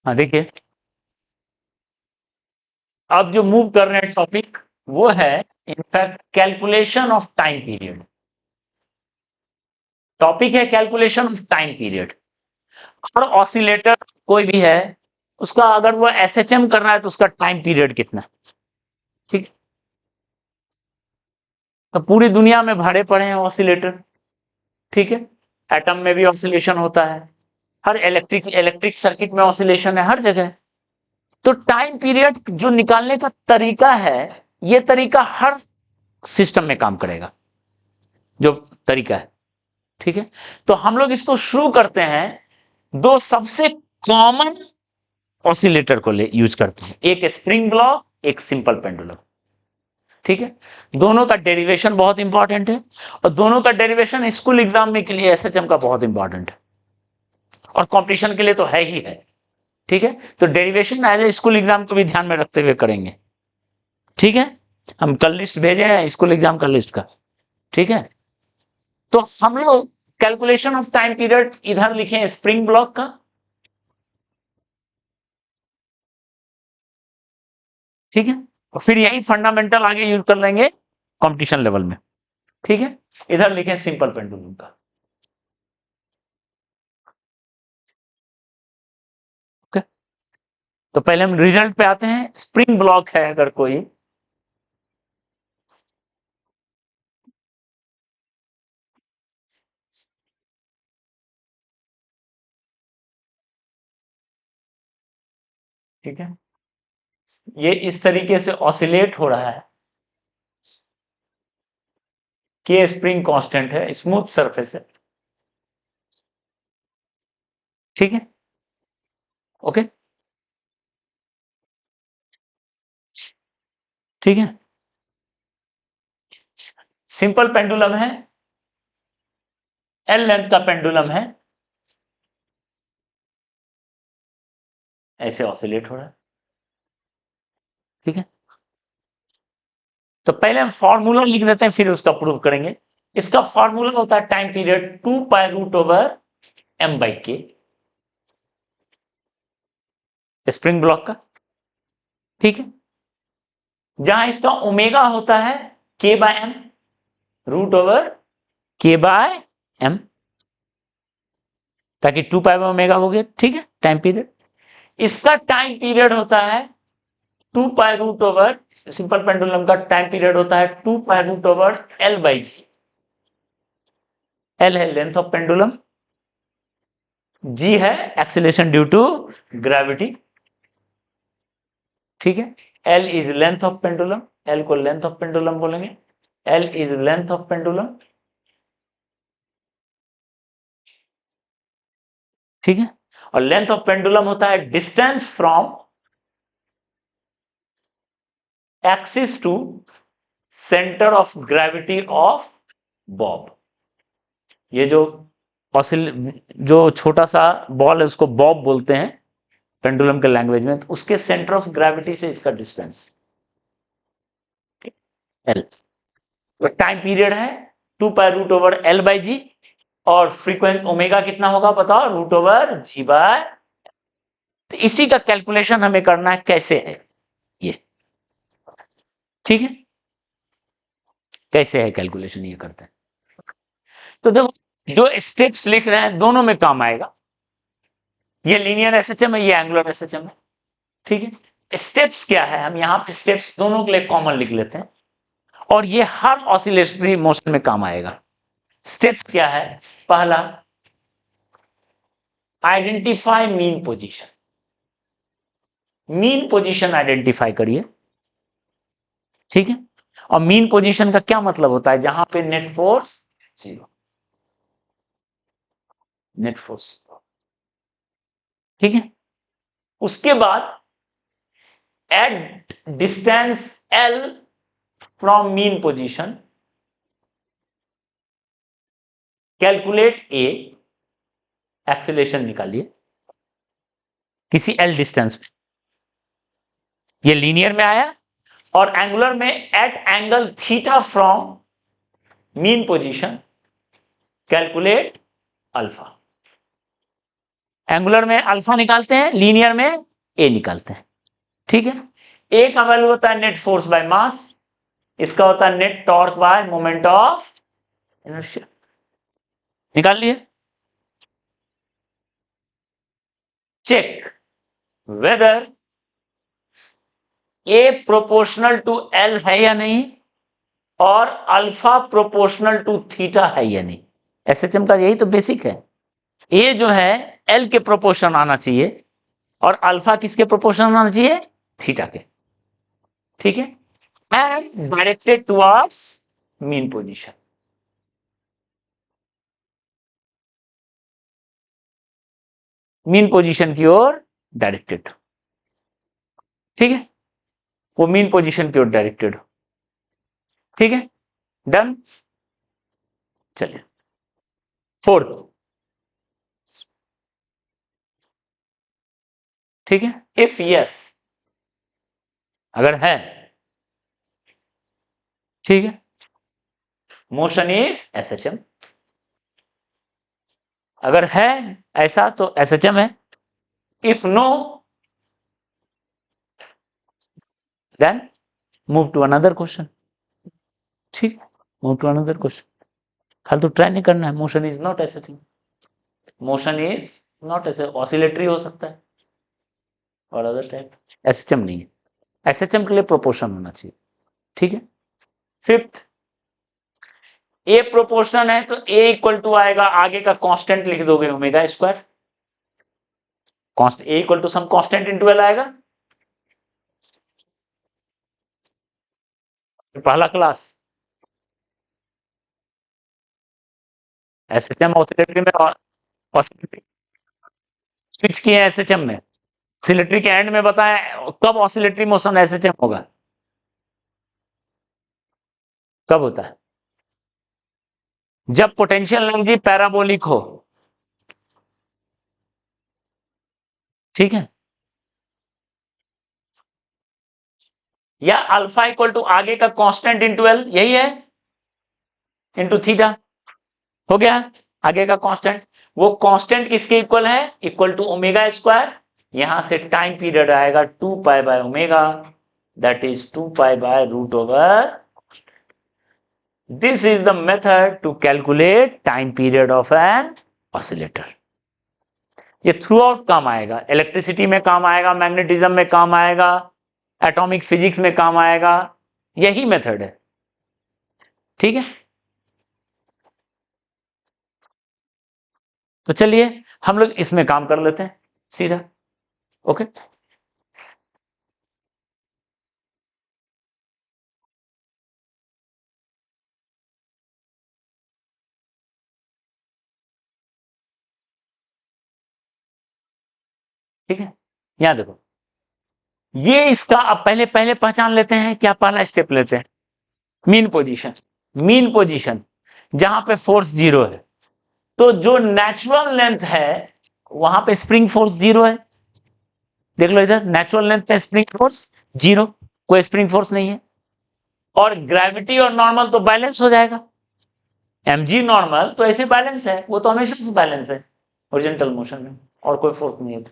हाँ देखिए, अब जो मूव कर रहे हैं टॉपिक वो है in fact calculation of time period. Topic है कैलकुलेशन ऑफ टाइम पीरियड। और ऑसिलेटर कोई भी है, उसका अगर वो एसएचएम कर रहा है तो उसका टाइम पीरियड कितना, ठीक। तो पूरी दुनिया में भरे पड़े हैं ऑसिलेटर, ठीक है। एटम में भी ऑसिलेशन होता है, हर इलेक्ट्रिक सर्किट में ऑसिलेशन है, हर जगह। तो टाइम पीरियड जो निकालने का तरीका है, ये तरीका हर सिस्टम में काम करेगा, जो तरीका है, ठीक है। तो हम लोग इसको शुरू करते हैं, दो सबसे कॉमन ऑसिलेटर को ले यूज करते हैं, एक स्प्रिंग ब्लॉक, एक सिंपल पेंडुलम, ठीक है। दोनों का डेरिवेशन बहुत इंपॉर्टेंट है, और दोनों का डेरिवेशन स्कूल एग्जाम में के लिए एसएचएम का बहुत इंपॉर्टेंट है, और कंपटीशन के लिए तो है ही है, ठीक है। तो derivation as a school exam को भी ध्यान में रखते हुए करेंगे, ठीक है। हम कल लिस्ट भेजे हैं स्कूल एग्जाम का लिस्ट का, ठीक है। तो हम लोग कैलकुलेशन ऑफ टाइम पीरियड इधर लिखे स्प्रिंग ब्लॉक का, ठीक है। और फिर यही फंडामेंटल आगे यूज कर लेंगे कंपटीशन लेवल में, ठीक है। इधर लिखे सिंपल पेंडुलम का, ओके। तो पहले हम रिजल्ट पे आते हैं। स्प्रिंग ब्लॉक है अगर कोई, ठीक है, ये इस तरीके से ऑसिलेट हो रहा है, के स्प्रिंग कांस्टेंट है, स्मूथ सरफेस है, ठीक है, ओके, ठीक है। सिंपल पेंडुलम है, एल लेंथ का पेंडुलम है, ऐसे ऑसिलेट हो रहा है, ठीक है। तो पहले हम फॉर्मूला लिख देते हैं, फिर उसका प्रूव करेंगे। इसका फॉर्मूला होता है time period 2 pi root over m/k, spring block का, ठीक है। जहां इसका ओमेगा होता है k/m, √k/m, ताकि 2 पाई हो गया, ठीक है, टाइम पीरियड। इसका टाइम पीरियड होता है 2 pi root over, simple pendulum का टाइम पीरियड होता है 2 pi root over L/g। L है लेंथ ऑफ पेंडुलम, G है एक्सीलरेशन ड्यू टू ग्रेविटी, ठीक है। L is length of pendulum, L को लेंथ ऑफ पेंडुलम बोलेंगे, L is length of pendulum, ठीक है। और लेंथ ऑफ पेंडुलम होता है distance from axis to centre of gravity of Bob. ये जो जो छोटा सा बॉल है उसको बॉब बोलते हैं पेंडुलम के लैंग्वेज में, तो उसके सेंटर ऑफ ग्रेविटी से इसका डिस्टेंस एल। तो टाइम पीरियड है 2 पाई रूट ओवर L/g, और फ्रीक्वेंट ओमेगा कितना होगा बताओ, √g/। तो इसी का कैलकुलेशन हमें करना है, कैसे है ये, ठीक है। कैसे है कैलकुलेशन ये करते हैं, तो देखो जो स्टेप्स लिख रहे हैं दोनों में काम आएगा। ये लीनियर एसएचएम है, ये एंगुलर एसएचएम है, ठीक है। स्टेप्स क्या है, हम यहां पे स्टेप्स दोनों के लिए कॉमन लिख लेते हैं, और ये हर ऑसिलेटरी मोशन में काम आएगा। स्टेप्स क्या है, पहला identify mean position, mean position identify करिए, ठीक है। और मीन पोजीशन का क्या मतलब होता है, जहां पे नेट फोर्स 0, नेट फोर्स, ठीक है। उसके बाद at distance L from mean position calculate A, acceleration निकालिए किसी L डिस्टेंस पे, ये लीनियर में आया, और एंगुलर में at angle theta from mean position calculate alpha. Angular में अल्फा निकालते हैं, लीनियर में ए निकालते हैं, ठीक है। ए का वैल्यू होता है नेट फोर्स बाय मास, इसका होता है net torque by moment of inertia. निकाल लिए। Check whether a proportional to l है या नहीं, और अल्फा प्रोपोर्शनल टू थीटा है या नहीं। एसएचएम का यही तो बेसिक है। ए जो है एल के प्रोपोर्शन आना चाहिए, और अल्फा किसके प्रोपोर्शन आना चाहिए, थीटा के, ठीक है। And directed towards mean position. Mean position की ओर डायरेक्टेड, ठीक है, वो मीन पोजीशन की ओर डायरेक्टेड, ठीक है, डन। चलिए फोर्थ, ठीक है, इफ यस, अगर है, ठीक है, मोशन इज एसएचएम। अगर है ऐसा तो एसएचएम है, if no then move to another question, ठीक, मूव टू अनदर क्वेश्चन। खाली तो ट्राई नहीं करना है। Motion is not SHM, motion is not ऐसे, ऑसिलेटरी हो सकता है और अदर टाइप, एसएचएम नहीं है। एसएचएम के लिए प्रोपोर्शन होना चाहिए, ठीक है। फिफ्थ, ए प्रोपोर्शनल है तो ए इक्वल टू आएगा, आगे का कांस्टेंट लिख दोगे omega square, a equal to some constant into l आएगा। पहला क्लास एसएचएम ऑसिलेटरी में, ऑसिलेटरी स्विच किए एसएचएम में, ऑसिलेटरी के एंड में बताएं कब ऑसिलेटरी मोशन एसएचएम होगा, कब होता है, जब पोटेंशियल एनर्जी पैराबोलिक हो, ठीक है, या अल्फा इक्वल टू आगे का कांस्टेंट इंटू एल, यही है, इंटू थीटा, हो गया आगे का कांस्टेंट। वो कांस्टेंट किसके इक्वल है, इक्वल टू ओमेगा स्क्वायर, यहां से टाइम पीरियड आएगा 2 pi by omega, that is 2 pi by root over. This is the method to calculate time period of an oscillator. ये थ्रू आउट काम आएगा, electricity में काम आएगा, मैग्नेटिज्म में काम आएगा, एटॉमिक फिजिक्स में काम आएगा, यही मेथड है, ठीक है। तो चलिए हम लोग इसमें काम कर लेते हैं सीधा, ओके। ठीक है, यहां देखो, ये इसका अब पहले पहले पहचान लेते हैं, क्या पहला स्टेप लेते हैं, मीन पोजीशन। मीन पोजीशन जहां पे फोर्स जीरो है, तो जो नेचुरल लेंथ है वहां पे स्प्रिंग फोर्स जीरो है, देख लो इधर, नेचुरल लेंथ पे स्प्रिंग फोर्स जीरो, कोई स्प्रिंग फोर्स नहीं है, और ग्रेविटी और नॉर्मल तो बैलेंस हो जाएगा, mg नॉर्मल तो ऐसे बैलेंस है, वो तो हमेशा से बैलेंस है हॉरिजॉन्टल मोशन में, और कोई फोर्स नहीं है।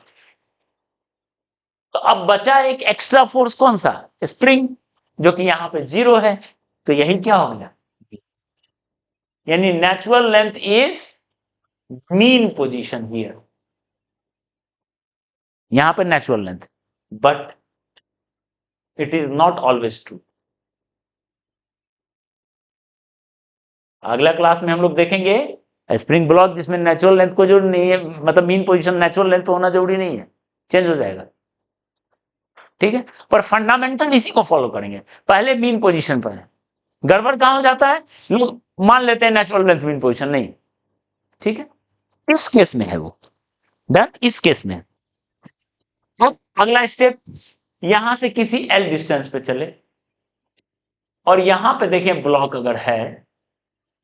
तो अब बचा एक एक्स्ट्रा फोर्स, कौन सा, स्प्रिंग, जो कि यहां पे जीरो है, तो यही क्या हो गया, यानी natural length is mean position here, यहां पे natural length, but it is not always true. अगला क्लास में हम लोग देखेंगे स्प्रिंग ब्लॉक जिसमें नेचुरल लेंथ को जरूरी नहीं है, मतलब मीन पोजीशन नेचुरल लेंथ होना जरूरी नहीं है, चेंज हो जाएगा, ठीक है। पर फंडामेंटल इसी को फॉलो करेंगे, पहले मीन पोजीशन पर है। गड़बड़ कहां हो जाता है, लोग मान लेते हैं नेचुरल लेंथ मीन पोजीशन नहीं, ठीक है, इस केस में है वो, डन, इस केस में। अब अगला स्टेप, यहां से किसी एल डिस्टेंस पे चले, और यहां पे देखें ब्लॉक अगर है,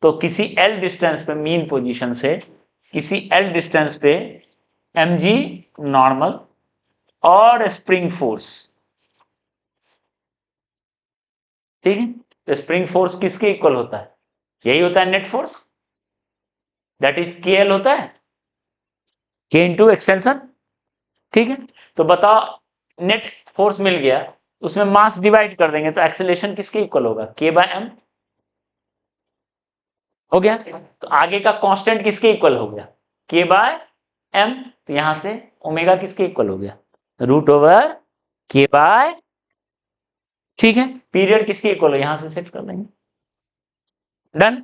तो किसी एल डिस्टेंस पे मीन पोजीशन से किसी एल डिस्टेंस पे mg नॉर्मल और स्प्रिंग फोर्स, ठीक है, तो स्प्रिंग फोर्स किसके इक्वल होता है, यही होता है net force, that is KL होता है, के इंटू एक्सटेंशन, ठीक है। तो बताओ, नेट फोर्स मिल गया, उसमें मास डिवाइड कर देंगे तो एक्सेलरेशन किसके इक्वल होगा, के बाय एम हो गया। तो आगे का कांस्टेंट किसके इक्वल हो गया, के बाय एम। तो यहां से ओमेगा किसके इक्वल हो गया, रूट ओवर के बाय, ठीक है। पीरियड किसके इक्वल है, यहां से सेट कर देंगे, डन।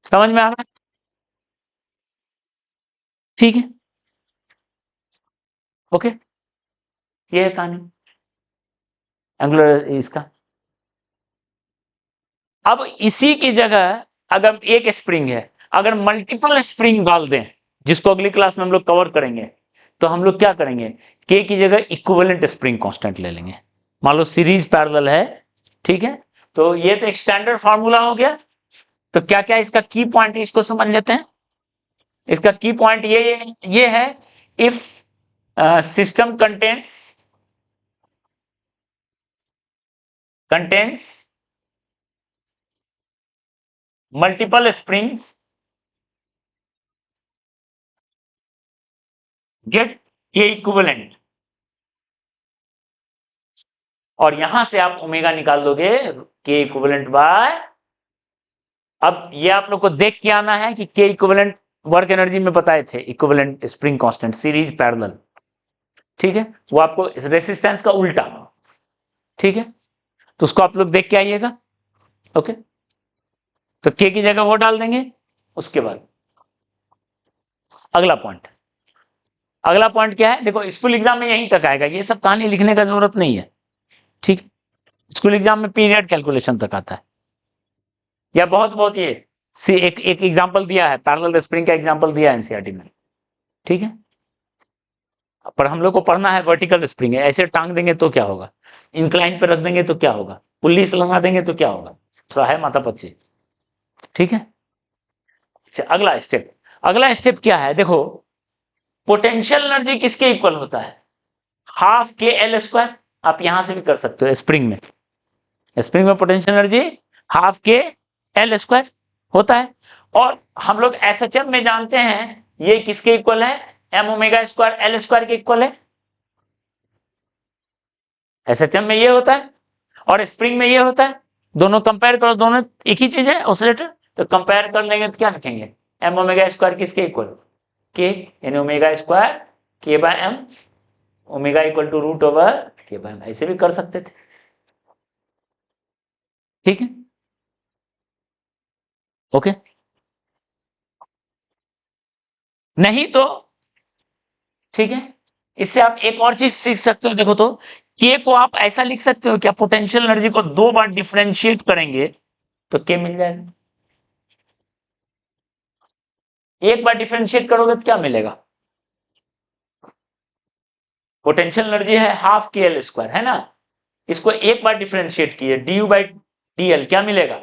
समझ में आ रहा है, ठीक है, ओके। ये है कहानी एंगुलर इसका। अब इसी की जगह अगर एक स्प्रिंग है, अगर मल्टीपल स्प्रिंग डाल दें, जिसको अगली क्लास में हम लोग कवर करेंगे, तो हम लोग क्या करेंगे, के की जगह इक्विवेलेंट स्प्रिंग कांस्टेंट ले लेंगे। मान लो सीरीज पैरेलल है, ठीक है। तो ये तो एक स्टैंडर्ड फार्मूला हो गया। तो क्या क्या इसका की पॉइंट है, इसको समझ लेते हैं। इसका की पॉइंट ये है, if system contains multiple springs get k equivalent, और यहां से आप ओमेगा निकाल दोगे के इक्विवेलेंट बाय, अब ये आप लोग को देख के आना है कि के इक्विवेलेंट वर्क एनर्जी में बताए थे, equivalent spring constant series parallel, ठीक है। वो आपको रेसिस्टेंस का उल्टा, ठीक है। तो उसको आप लोग देख के आइएगा, ओके। तो के की जगह वो डाल देंगे। उसके बाद अगला पॉइंट, अगला पॉइंट क्या है, देखो स्कूल एग्जाम में यहीं तक आएगा, ये सब कहानी लिखने का जरूरत नहीं है, ठीक। स्कूल एग्जाम में पीरियड कैलकुलेशन तक आता है, या बहुत बहुत ये एक एग्जांपल दिया है, पैरेलल स्प्रिंग का एग्जांपल दिया है एनसीईआरटी में, ठीक है। पर हम लोग को पढ़ना है वर्टिकल स्प्रिंग है, ऐसे टांग देंगे तो क्या होगा, इंक्लाइन पे रख देंगे तो क्या होगा, पुलिस लगा देंगे तो क्या होगा, थोड़ा है माथा पच्ची, ठीक है। अच्छा, अगला स्टेप क्या है, देखो पोटेंशियल एनर्जी किसके इक्वल होता है, हाफ के एल स्क्वायर। आप यहां से भी कर सकते हो, स्प्रिंग में पोटेंशियल एनर्जी हाफ के एल स्क्वायर होता है। और हम लोग एसएचएम में जानते हैं ये किसके इक्वल है, m omega square l square के इक्वल है। एसएचएम में ये होता है और स्प्रिंग में ये होता है, दोनों कंपेयर करो, दोनों एक ही चीज है ऑसिलेटर। तो कंपेयर कर लेंगे तो क्या लिखेंगे, एम ओमेगा स्क्वायर किसके इक्वल, के यानी omega square k by m, omega equal to root over k by m, ऐसे भी कर सकते थे, ठीक है, ओके। नहीं तो ठीक है, इससे आप एक और चीज सीख सकते हो, देखो तो के को आप ऐसा लिख सकते हो, क्या पोटेंशियल एनर्जी को दो बार डिफरेंशिएट करेंगे तो के मिल जाएगा, एक बार डिफरेंशिएट करोगे तो क्या मिलेगा, पोटेंशियल एनर्जी है हाफ के एल स्क्वायर, है ना। इसको एक बार डिफरेंशिएट किए, D you by D L, क्या मिलेगा,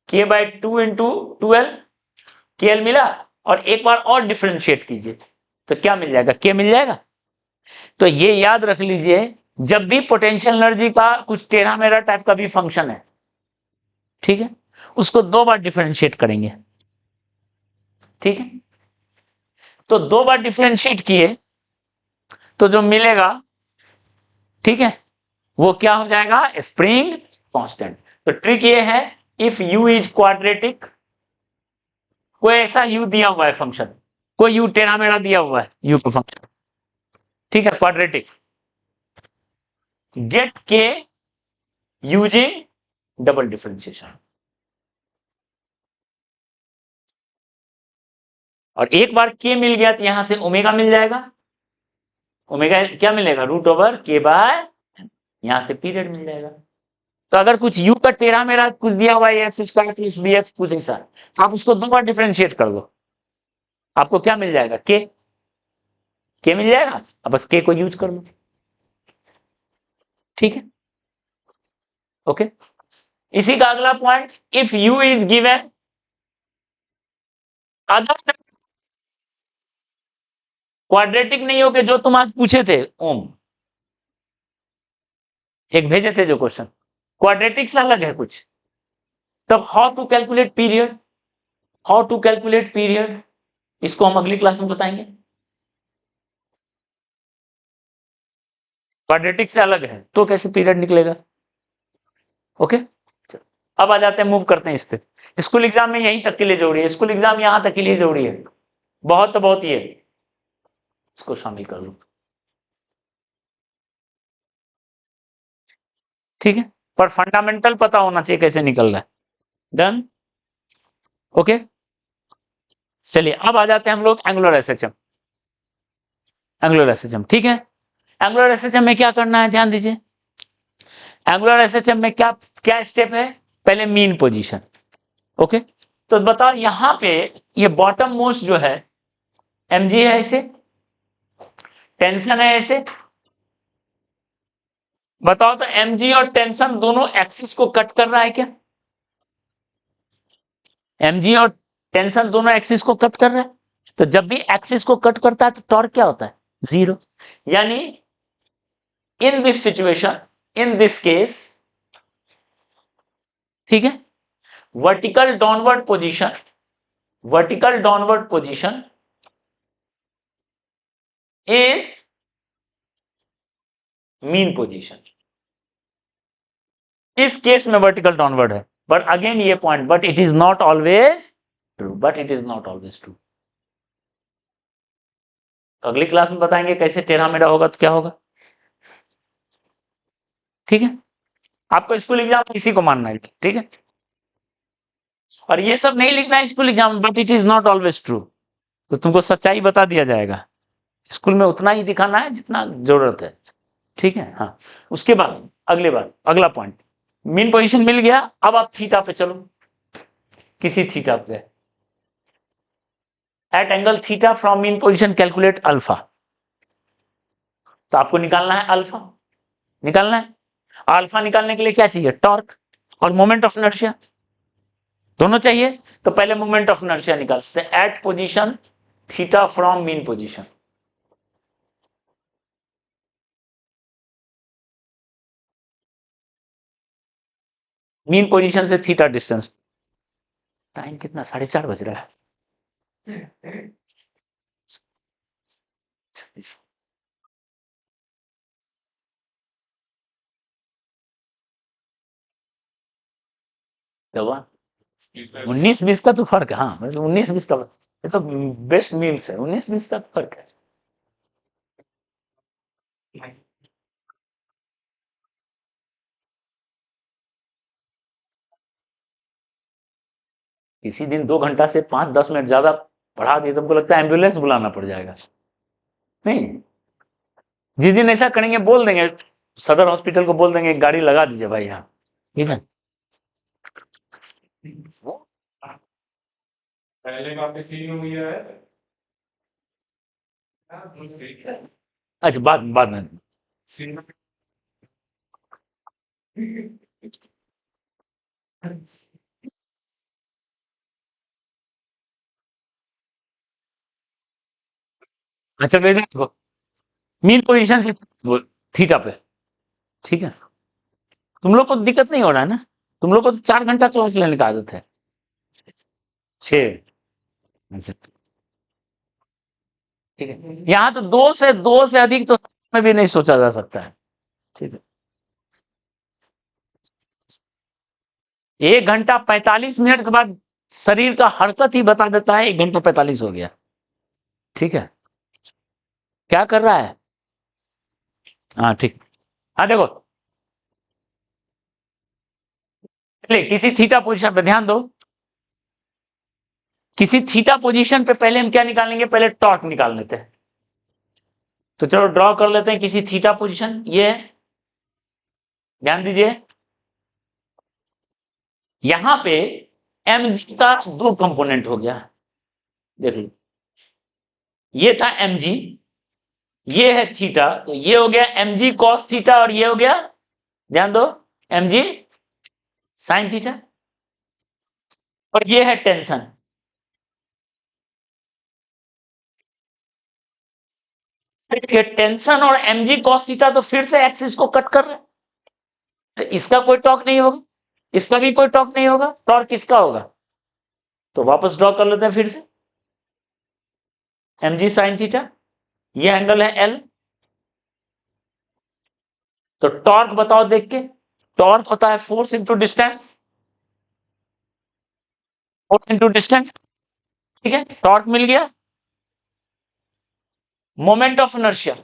के by two into two L, के एल मिला। और एक बार और डिफरेंशिएट कीजिए तो क्या मिल जाएगा, के मिल जाएगा। तो ये याद रख लीजिए, जब भी पोटेंशियल एनर्जी का कुछ टेढ़ा मेढ़ा टाइप का भी फंक्शन है, ठीक है, उसको दो बार डिफरेंशिएट करेंगे, ठीक है। तो दो बार डिफरेंशिएट किए तो जो मिलेगा, ठीक है, वो क्या हो जाएगा, स्प्रिंग कांस्टेंट। तो ट्रिक ये है, इफ यू इज क्वाड्रेटिक, कोई ऐसा यू दिया हुआ है फंक्शन, कोई यू टेढ़ा मेढ़ा दिया हुआ है यू का फंक्शन, ठीक है, क्वाड्रेटिक, गेट के यूजिंग डबल डिफरेंशिएशन। और एक बार के मिल गया तो यहां से ओमेगा मिल जाएगा, ओमेगा क्या मिलेगा, रूट ओवर के बाय, यहां से पीरियड मिल जाएगा। तो अगर कुछ यू का टेढ़ा मेढ़ा कुछ दिया हुआ है x square plus b x कुछ ऐसा, तो आप उसको दो बार डिफरेंशिएट कर दो, आपको क्या मिल जाएगा, के मिल जाएगा। अब बस के को यूज कर लो, ठीक है, ओके। इसी का अगला point, if you is given other quadratic नहीं हो के जो तुम आज पूछे थे ओम, एक भेजे थे जो क्वेश्चन, क्वाड्रेटिक से अलग है कुछ, तब how to calculate period, how to calculate period, इसको हम अगली क्लास में बताएंगे, क्वाड्रेटिक से अलग है तो कैसे पीरियड निकलेगा? ओके, अब आ जाते हैं, मूव करते हैं इस पे। स्कूल एग्जाम में यहीं तक के लिए जरूरी है, स्कूल एग्जाम यहां तक के लिए जरूरी है, बहुत तो बहुत ही है, इसको शामिल कर लो। ठीक है, पर फंडामेंटल पता होना चाहिए कैसे निकल रहा है। Done, okay. चलिए अब आ जाते हैं हम लोग एंगुलर एसएचएम। एंगुलर एसएचएम, ठीक है। एंगुलर एसएचएम में क्या करना है, ध्यान दीजिए। एंगुलर एसएचएम में क्या क्या स्टेप है? पहले मीन पोजीशन, ओके। तो बताओ यहां पे ये बॉटम मोस्ट जो है एमजी है, ऐसे टेंशन है ऐसे, बताओ तो एमजी और टेंशन दोनों एक्सिस को कट कर रहा है क्या? एमजी और टेंशन दोनों एक्सिस को कट कर रहा है, तो जब भी एक्सिस को कट करता है तो टॉर्क क्या होता है? जीरो। यानी in this situation, in this case, ठीक है, vertical downward position, vertical downward position is mean position. इस केस में वर्टिकल डाउनवर्ड है, बट अगेन ये point, but it is not always true, but it is not always true. अगली class में बताएंगे कैसे टेढ़ा मेढ़ा होगा तो क्या होगा, ठीक है। आपको स्कूल एग्जाम इसी को मानना है, ठीक है। और ये सब नहीं लिखना है school exam, but it is not always true, तो तुमको सच्चाई बता दिया जाएगा। स्कूल में उतना ही दिखाना है जितना जरूरत है, ठीक है। हाँ, उसके बाद अगले बार अगला पॉइंट, मीन पोजीशन मिल गया, अब आप थीटा पे चलो, किसी थीटा पे, at angle theta from mean position calculate alpha. तो आपको निकालना है अल्फा, निकालना है। अल्फा निकालने के लिए क्या चाहिए? टॉर्क और मोमेंट ऑफ इनर्शिया, दोनों चाहिए। तो पहले मोमेंट ऑफ इनर्शिया निकालते हैं at position theta from mean position. Mean position से थीटा डिस्टेंस, टाइम कितना, 4:30 बज रहा है। दवा 19-20 का तो फर्क है, हाँ, बस 19-20 का, ये तो बेस्ट मीम्स है, 19-20 का तो फर्क है। इसी दिन 2 घंटा से 5-10 मिनट ज्यादा बढ़ा दिए तो हमको लगता है एम्बुलेंस बुलाना पड़ जाएगा। नहीं, जिस दिन ऐसा करेंगे बोल देंगे, सदर हॉस्पिटल को बोल देंगे गाड़ी लगा दीजिए भाई यहाँ, ठीक है। पहले काफी सीन हुई है। अच्छा, बाद बाद में सीन अच्छा, देखो मीन पोजीशन से थीटा पे, ठीक है। तुम लोग को दिक्कत नहीं हो रहा है ना? तुम लोग को तो 4 घंटा क्लास लेने का आदत है, 6, अच्छा, ठीक है। यहाँ तो 2 से अधिक तो में भी नहीं सोचा जा सकता है, ठीक है। 1 घंटा 45 मिनट के बाद शरीर का हरकत ही बता देता है 1 घंटा 45 हो गया, ठीक है। क्या कर रहा है? हाँ, ठीक। हाँ देखो, पहले किसी थीटा पोजीशन पे ध्यान दो, किसी थीटा पोजीशन पे पहले हम क्या निकालेंगे? पहले टॉर्क निकाल लेते हैं। तो चलो ड्रॉ कर लेते हैं किसी थीटा पोजीशन, ये है, ध्यान दीजिए। यहां पे mg का 2 कंपोनेंट हो गया, देख लो, ये था mg, ये है थीटा, तो ये हो गया mg cos थीटा, और ये हो गया, ध्यान दो, mg sin थीटा, और ये है टेंशन। ये टेंशन और mg cos थीटा तो फिर से एक्सिस को कट कर रहे हैं, तो इसका कोई टॉर्क नहीं होगा, इसका भी कोई टॉर्क नहीं होगा, टॉर्क किसका होगा? तो वापस ड्रॉ कर लेते हैं फिर से, mg sin थीटा, ये एंगल है L, तो टॉर्क बताओ देख के, टॉर्क होता है force into distance, force into distance, ठीक है, टॉर्क मिल गया। मोमेंट ऑफ इनर्शिया,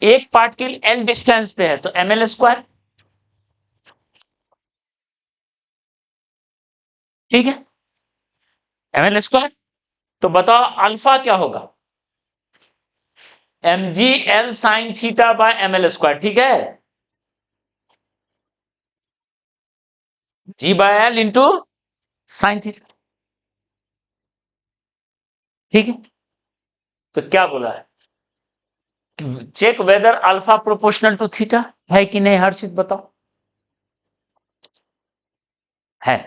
एक पार्टिकल एल डिस्टेंस पे है तो ml स्क्वायर, ठीक है, ml स्क्वायर। तो बताओ अल्फा क्या होगा, mg l sine theta by ml square, ठीक है, g by l into sine theta, ठीक है। तो क्या बोला है, check whether alpha proportional to theta है कि नहीं, हर चीज बताओ, है।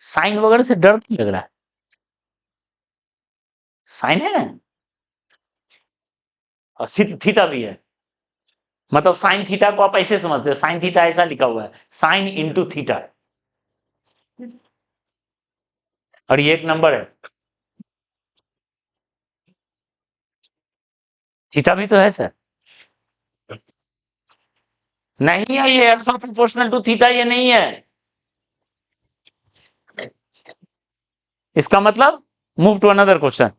साइन वगैरह से डर नहीं लग रहा है, साइन है और थीटा भी है, मतलब साइन थीटा को आप ऐसे समझते हो, साइन थीटा ऐसा लिखा हुआ है, साइन इंटू थीटा, और ये एक नंबर है, थीटा भी तो है सर, नहीं है ये अल्फा प्रोपोर्शनल टू थीटा, ये नहीं है, इसका मतलब move to another question,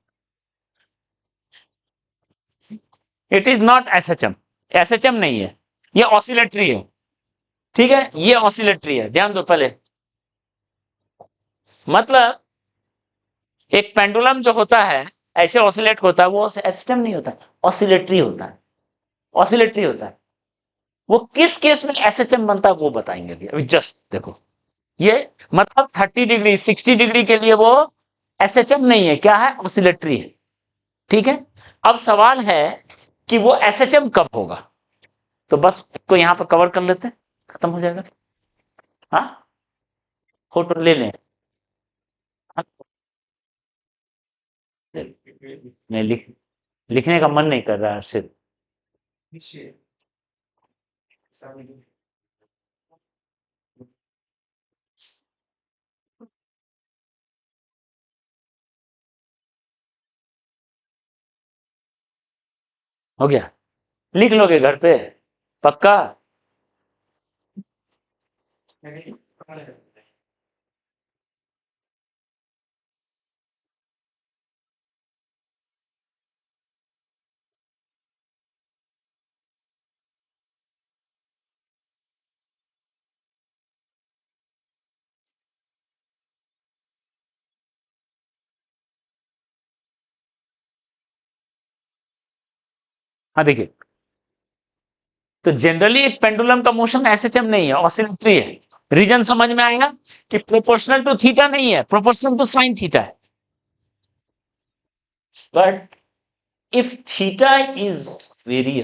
it is not SHM, SHM नहीं है, ये ऑसिलेटरी है, ठीक है, ये ऑसिलेटरी है, ध्यान दो पहले, मतलब एक पेंडुलम जो होता है ऐसे ऑसिलेट होता है, वो एसएचएम नहीं होता, ऑसिलेटरी होता है, ऑसिलेटरी होता है। वो किस केस में एसएचएम बनता है वो बताएंगे अभी जस्ट देखो, ये मतलब 30 डिग्री 60 डिग्री के लिए वो एसएचएम नहीं है, क्या है, ऑसिलेटरी है, ठीक है। अब सवाल है कि वो एसएचएम कब होगा, तो बस को यहां पर कवर कर लेते हैं, खत्म हो जाएगा, हाँ, फोटो ले लें, हाँ? नहीं लिखने का मन नहीं कर रहा है सिर्फ, हो गया, लिख लोगे घर पे पक्का, हाँ देखिए, तो जनरली एक पेंडुलम का मोशन एसएचएम नहीं है, ऑसिलेटरी है, रीजन समझ में आएगा कि प्रोपोर्शनल टू थीटा नहीं है, प्रोपोर्शनल टू साइन थीटा है, but if theta is very,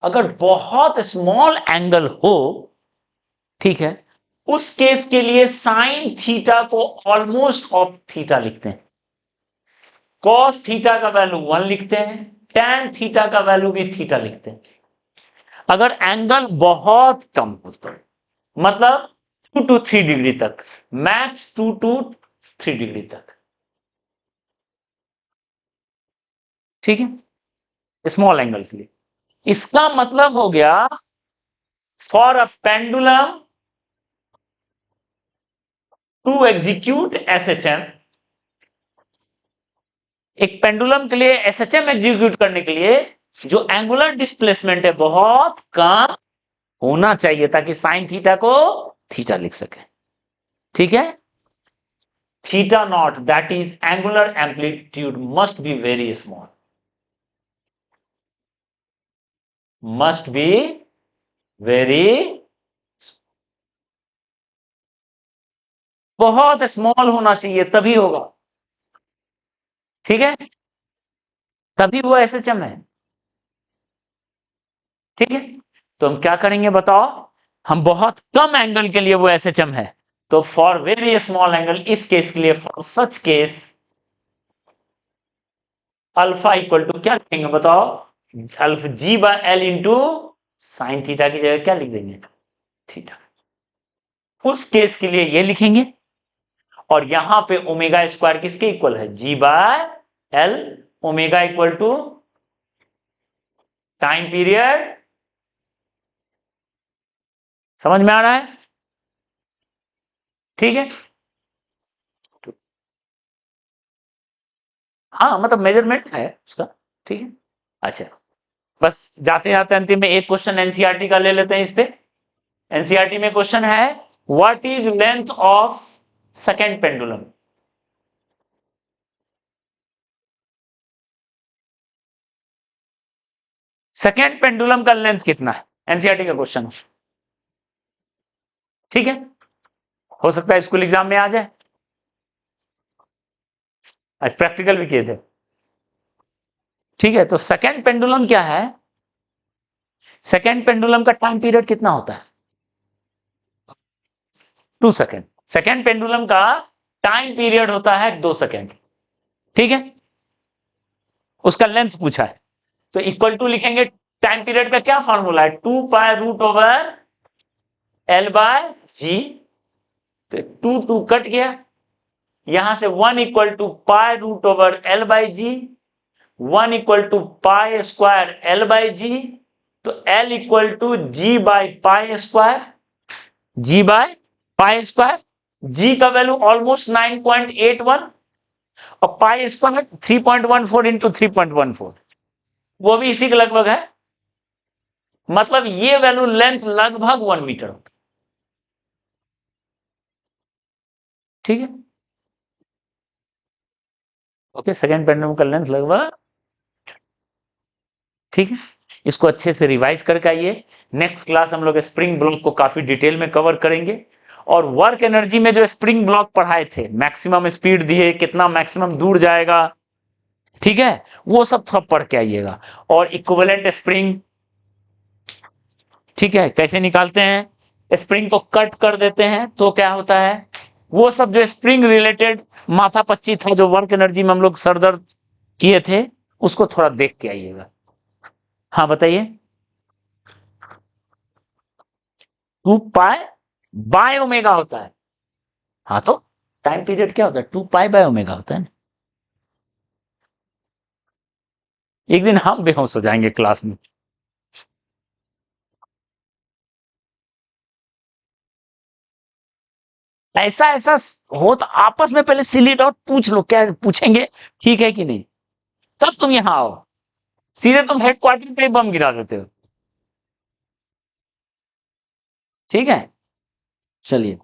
अगर बहुत स्मॉल एंगल हो, ठीक है, उस केस के लिए साइन थीटा को ऑलमोस्ट ऑफ थीटा लिखते हैं, कॉस थीटा का वैल्यू 1 लिखते हैं, टैन थीटा का वैल्यू भी थीटा लिखते हैं। अगर एंगल बहुत कम हो तो मतलब 2 to 3 डिग्री तक, मैक्स 2 to 3 डिग्री तक, ठीक है, स्मॉल एंगल के लिए। इसका मतलब हो गया for a pendulum to execute SHM, एक पेंडुलम के लिए एसएचएम एग्जीक्यूट करने के लिए जो एंगुलर डिस्प्लेसमेंट है बहुत कम होना चाहिए ताकि साइन थीटा को थीटा लिख सके, ठीक है। Theta naught, that is angular amplitude must be very small, must be very, बहुत स्मॉल होना चाहिए तभी होगा, ठीक है, तभी वो एसएचएम है, ठीक है। तो हम क्या करेंगे बताओ, हम बहुत कम एंगल के लिए वो एसएचएम है, तो फॉर वेरी स्मॉल एंगल, इस केस के लिए for such case alpha equal to क्या लिखेंगे बताओ, alpha g by l into sine theta की जगह क्या लिख देंगे, थीटा, उस केस के लिए ये लिखेंगे, और यहां पे ओमेगा स्क्वायर किसके इक्वल है, g by L omega equal to time period. समझ में आ रहा है? ठीक है, हाँ मतलब मेजरमेंट है उसका। ठीक है, अच्छा बस जाते जाते अंतिम में एक क्वेश्चन एनसीईआरटी का ले लेते हैं इस पे। एनसीईआरटी में क्वेश्चन है what is length of second pendulum. Second pendulum का लेंथ कितना है, एनसीईआरटी का क्वेश्चन है। ठीक है, हो सकता है स्कूल एग्जाम में आ जाए, आज प्रैक्टिकल भी किए थे। ठीक है, तो सेकेंड पेंडुलम क्या है, सेकेंड पेंडुलम का टाइम पीरियड कितना होता है, 2 सेकेंड। सेकेंड पेंडुलम का टाइम पीरियड होता है 2 सेकेंड। ठीक है, उसका लेंथ पूछा है, तो इक्वल टू लिखेंगे। टाइम पीरियड का क्या फॉर्मूला है, 2 pi root over L by G. तो 2 2 कट गया, यहां से 1 equal to pi root over L by G, 1 equal to pi square L by G. तो L equal to G by pi square, G by pi square. G का value almost 9.81 और pi square 3.14 into 3.14, वो भी इसी के लगभग है। मतलब ये वैल्यू लेंथ लगभग 1 मीटर। ठीक है, ओके, सेकेंड पेंडुलम का लेंथ लगभग। ठीक है, इसको अच्छे से रिवाइज करके आइए। नेक्स्ट क्लास हम लोग स्प्रिंग ब्लॉक को काफी डिटेल में कवर करेंगे, और वर्क एनर्जी में जो स्प्रिंग ब्लॉक पढ़ाए थे, मैक्सिमम स्पीड दिए, कितना मैक्सिमम दूर जाएगा, ठीक है, वो सब थोड़ा पढ़ के आइएगा। और इक्विवेलेंट स्प्रिंग, ठीक है, कैसे निकालते हैं, स्प्रिंग को कट कर देते हैं तो क्या होता है, वो सब जो स्प्रिंग रिलेटेड माथा पच्ची था जो वर्क एनर्जी में हम लोग सरदर्द किए थे, उसको थोड़ा देख के आइएगा। हाँ बताइए। 2 पाई बाय ओमेगा होता है। हाँ तो टाइम पीरियड क्या होता है, 2 पाई बाय ओमेगा होता है ना। एक दिन हम बेहोश हो जाएंगे क्लास में। ऐसा ऐसा हो तो आपस में पहले सिली डॉट पूछ लो, क्या पूछेंगे, ठीक है कि नहीं, तब तुम यहां आओ। सीधे तुम हेडक्वार्टर पे बम गिरा देते हो। ठीक है, चलिए।